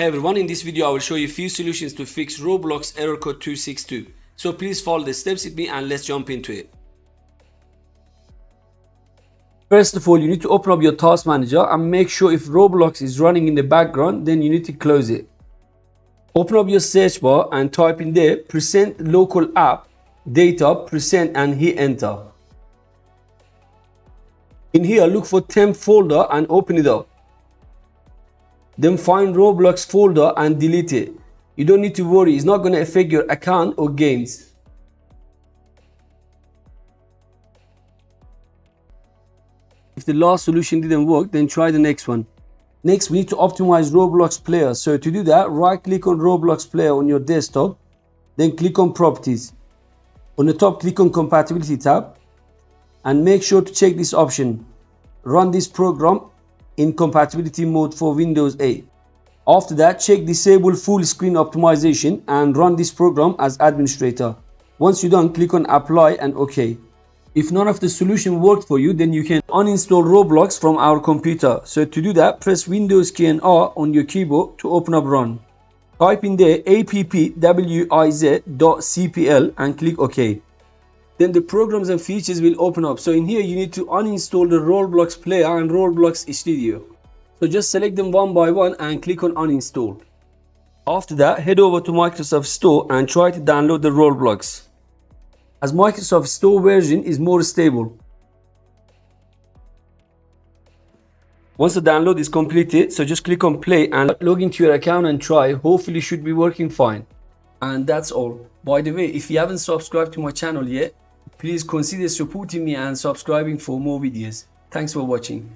Hey everyone, in this video I will show you a few solutions to fix Roblox error code 262. So please follow the steps with me and let's jump into it. First of all, you need to open up your task manager and make sure if Roblox is running in the background, then you need to close it. Open up your search bar and type in there %local app data % and hit enter. In here, look for temp folder and open it up. Then find Roblox folder and delete it. You don't need to worry, it's not going to affect your account or games. If the last solution didn't work, then try the next one. Next, we need to optimize Roblox player. So to do that, right click on Roblox player on your desktop, then click on properties. On the top, click on compatibility tab and make sure to check this option. Run this program in compatibility mode for Windows 8. After that, check disable full screen optimization and run this program as administrator. Once you're done, click on apply and OK. If none of the solution worked for you, then you can uninstall Roblox from our computer. So to do that, press Windows key and R on your keyboard to open up Run. Type in there appwiz.cpl and click OK. Then the programs and features will open up. So in here you need to uninstall the Roblox player and Roblox Studio. So just select them one by one and click on uninstall. After that, head over to Microsoft Store and try to download the Roblox, as Microsoft Store version is more stable. Once the download is completed, so just click on play and log into your account and try. Hopefully it should be working fine. And that's all. By the way, if you haven't subscribed to my channel yet, please consider supporting me and subscribing for more videos. Thanks for watching.